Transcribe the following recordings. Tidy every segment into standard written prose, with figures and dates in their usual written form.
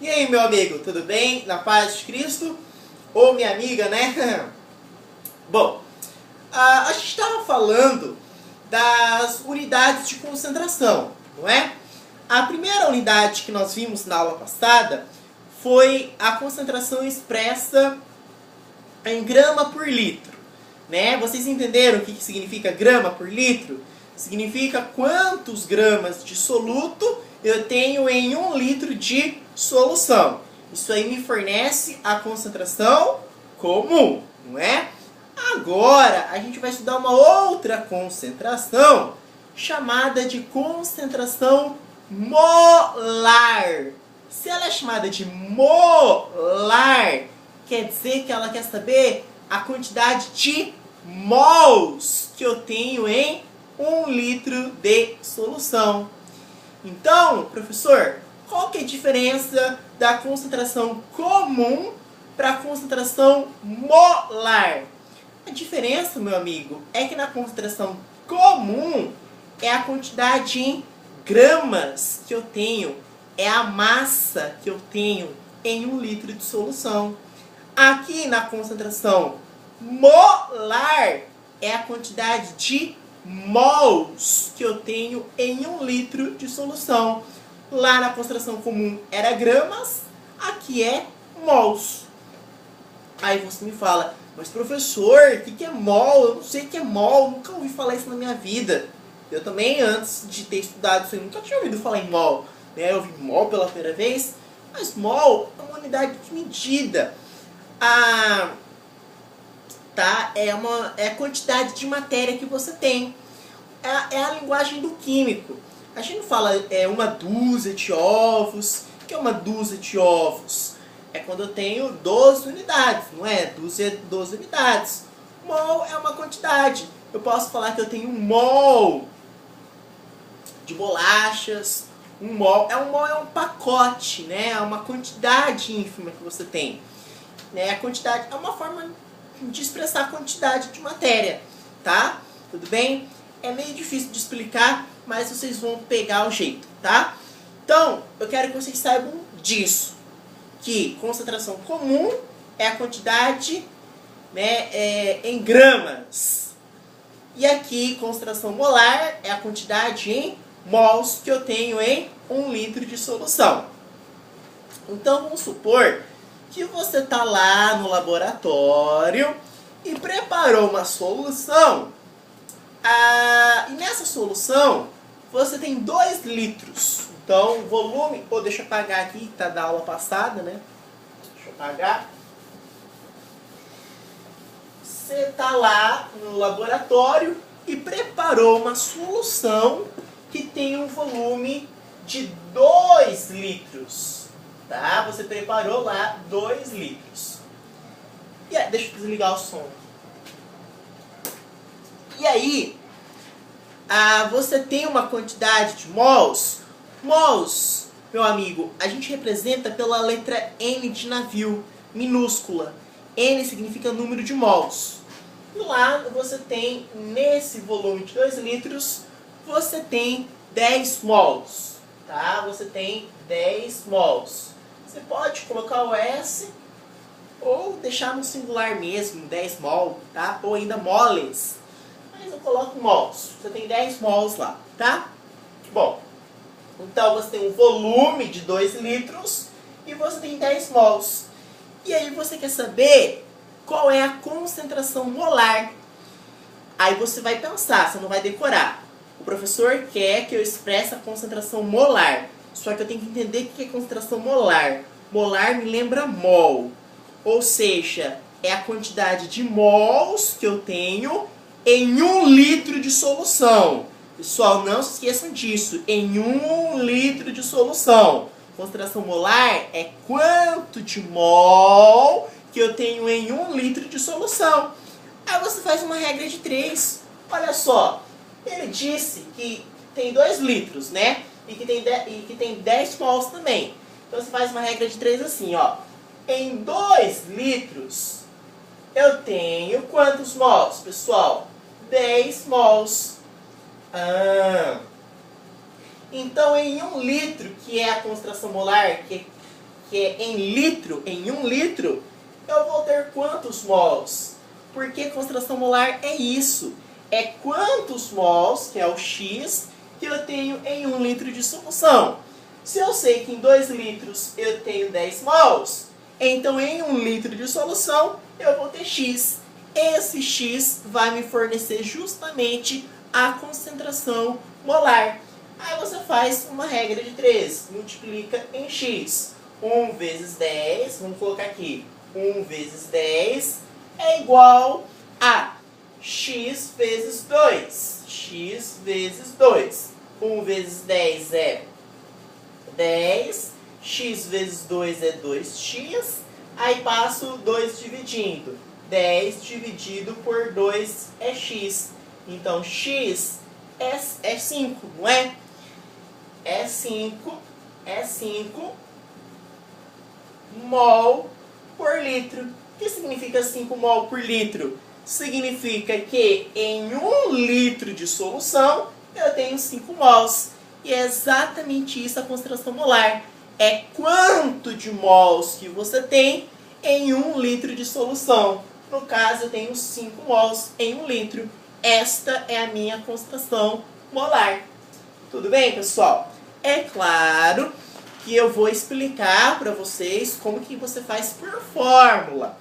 E aí, meu amigo, tudo bem? Na paz de Cristo? Ou minha amiga, né? Bom, a gente estava falando das unidades de concentração, não é? A primeira unidade que nós vimos na aula passada foi a concentração expressa em grama por litro, né? Vocês entenderam o que significa grama por litro? Significa quantos gramas de soluto eu tenho em 1 litro de solução. Isso aí me fornece a concentração comum, não é? Agora a gente vai estudar uma outra concentração chamada de concentração molar. Se ela é chamada de molar, quer dizer que ela quer saber a quantidade de mols que eu tenho em 1 litro de solução. Então, professor, qual que é a diferença da concentração comum para a concentração molar? A diferença, meu amigo, é que na concentração comum é a quantidade em gramas que eu tenho, é a massa que eu tenho em 1 litro de solução. Aqui na concentração molar é a quantidade de mols que eu tenho em 1 litro de solução. Lá na concentração comum era gramas, aqui é mols. Aí você me fala, mas professor, o que é mol? Eu não sei o que é mol, nunca ouvi falar isso na minha vida. Eu também, antes de ter estudado isso, eu nunca tinha ouvido falar em mol. Eu ouvi mol pela primeira vez, mas mol é uma unidade de medida. É a quantidade de matéria que você tem. É a linguagem do químico. A gente não fala uma dúzia de ovos. O que é uma dúzia de ovos? É quando eu tenho 12 unidades, não é? Dúzia, 12 unidades. Mol é uma quantidade. Eu posso falar que eu tenho 1 mol de bolachas. 1 mol é um pacote, né? É uma quantidade ínfima que você tem. A quantidade é uma forma de expressar a quantidade de matéria, tá? Tudo bem? É meio difícil de explicar, mas vocês vão pegar o jeito, tá? Então, eu quero que vocês saibam disso, que concentração comum é a quantidade, em gramas. E aqui, concentração molar é a quantidade em mols que eu tenho em 1 litro de solução. Então, vamos supor que você está lá no laboratório e preparou uma solução. E nessa solução você tem 2 litros. Então o volume, deixa eu apagar aqui, que está da aula passada, né? Deixa eu apagar. Você está lá no laboratório e preparou uma solução que tem um volume de 2 litros. Tá? Você preparou lá 2 litros. Deixa eu desligar o som. E aí, você tem uma quantidade de mols. Mols, meu amigo, a gente representa pela letra N de navio, minúscula. N significa número de mols. E lá você tem, nesse volume de 2 litros, você tem 10 mols. Tá? Você tem 10 mols. Você pode colocar o S ou deixar no singular mesmo, 10 mol, tá? Ou ainda moles. Mas eu coloco mols. Você tem 10 mols lá, tá? Bom, então você tem um volume de 2 litros e você tem 10 mols. E aí você quer saber qual é a concentração molar. Aí você vai pensar, você não vai decorar. O professor quer que eu expresse a concentração molar. Só que eu tenho que entender o que é concentração molar. Molar me lembra mol. Ou seja, é a quantidade de mols que eu tenho em 1 litro de solução. Pessoal, não se esqueçam disso. Em 1 litro de solução. Concentração molar é quanto de mol que eu tenho em 1 litro de solução. Aí você faz uma regra de 3. Olha só. Ele disse que tem 2 litros, né? E que tem 10 mols também. Então você faz uma regra de 3 assim, ó. Em 2 litros, eu tenho quantos mols, pessoal? 10 mols. Então, em 1 litro, que é a concentração molar, que que é em litro, em 1 litro, eu vou ter quantos mols? Porque concentração molar é isso. É quantos mols, que é o X, que eu tenho em 1 litro de solução. Se eu sei que em 2 litros eu tenho 10 mols, então em 1 litro de solução eu vou ter X. Esse X vai me fornecer justamente a concentração molar. Aí você faz uma regra de 3, multiplica em X. 1 vezes 10, vamos colocar aqui, 1 vezes 10 é igual a X vezes 2. X vezes 2. 1 vezes 10 é 10. X vezes 2 é 2x. Aí passo 2 dividindo. 10 dividido por 2 é x. Então x é 5, não é? É 5 mol por litro. O que significa 5 mol por litro? Significa que em 1 litro de solução eu tenho 5 mols. E é exatamente isso a concentração molar. É quanto de mols que você tem em 1 litro de solução. No caso, eu tenho 5 mols em 1 litro. Esta é a minha concentração molar. Tudo bem, pessoal? É claro que eu vou explicar para vocês como que você faz por fórmula.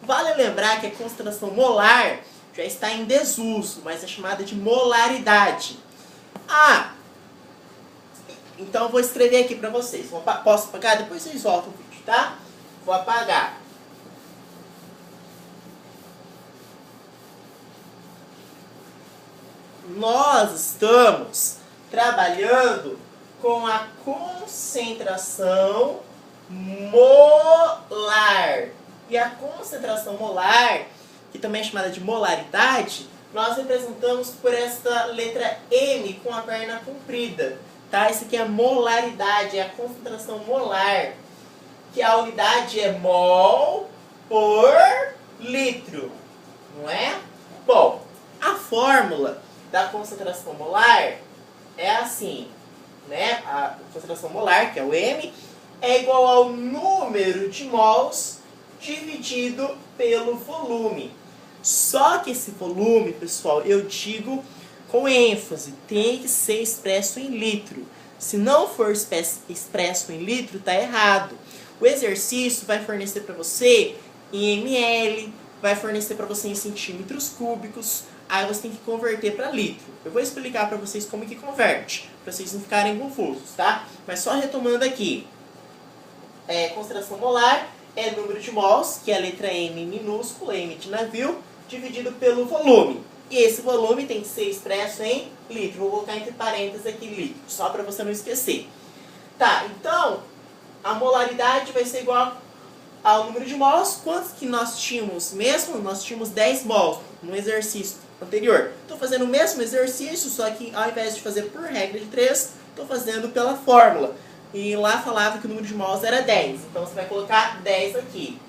Vale lembrar que a concentração molar já está em desuso, mas é chamada de molaridade. Então eu vou escrever aqui para vocês. Posso apagar? Depois vocês voltam o vídeo, tá? Vou apagar. Nós estamos trabalhando com a concentração molar. E a concentração molar, que também é chamada de molaridade, nós representamos por esta letra M com a perna comprida. Tá? Isso aqui é a molaridade, é a concentração molar. Que a unidade é mol por litro. Não é? Bom, a fórmula da concentração molar é assim, né? A concentração molar, que é o M, é igual ao número de mols dividido pelo volume. Só que esse volume, pessoal, eu digo com ênfase, tem que ser expresso em litro. Se não for expresso em litro, tá errado. O exercício vai fornecer para você em ml, vai fornecer para você em centímetros cúbicos, aí você tem que converter para litro. Eu vou explicar para vocês como que converte, para vocês não ficarem confusos, tá? Mas só retomando aqui, concentração molar é número de mols, que é a letra M minúscula, M de navio, dividido pelo volume. E esse volume tem que ser expresso em litro. Vou colocar entre parênteses aqui litro, só para você não esquecer. Tá, então a molaridade vai ser igual ao número de mols. Quantos que nós tínhamos mesmo? Nós tínhamos 10 mols no exercício anterior. Estou fazendo o mesmo exercício, só que ao invés de fazer por regra de 3, estou fazendo pela fórmula. E lá falava que o número de mols era 10. Então você vai colocar 10 aqui,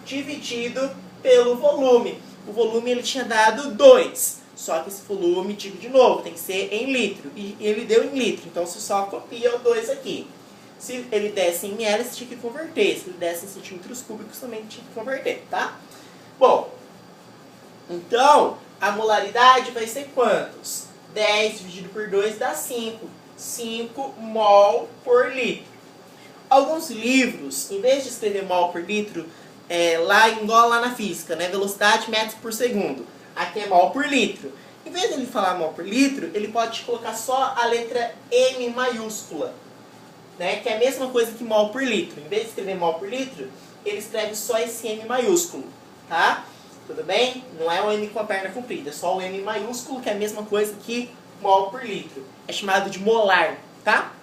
dividido pelo volume. O volume ele tinha dado 2. Só que esse volume, digo de novo, tem que ser em litro. E ele deu em litro, então você só copia o 2 aqui. Se ele desse em ml, você tinha que converter. Se ele desse em centímetros cúbicos, também tinha que converter, tá? Bom, então a molaridade vai ser quantos? 10 dividido por 2 dá 5. 5 mol por litro. Alguns livros, em vez de escrever mol por litro, igual lá na física, né? Velocidade metros por segundo. Aqui é mol por litro. Em vez de ele falar mol por litro, ele pode colocar só a letra M maiúscula, né? Que é a mesma coisa que mol por litro. Em vez de escrever mol por litro, ele escreve só esse M maiúsculo, tá? Tudo bem? Não é o M com a perna comprida, é só o M maiúsculo, que é a mesma coisa que mol por litro. É chamado de molar, tá?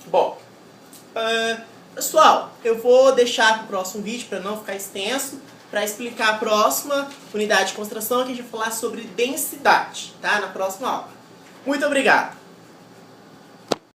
Bom, pessoal, eu vou deixar para o próximo vídeo, para não ficar extenso, para explicar a próxima unidade de concentração, que a gente vai falar sobre densidade, tá? Na próxima aula. Muito obrigado!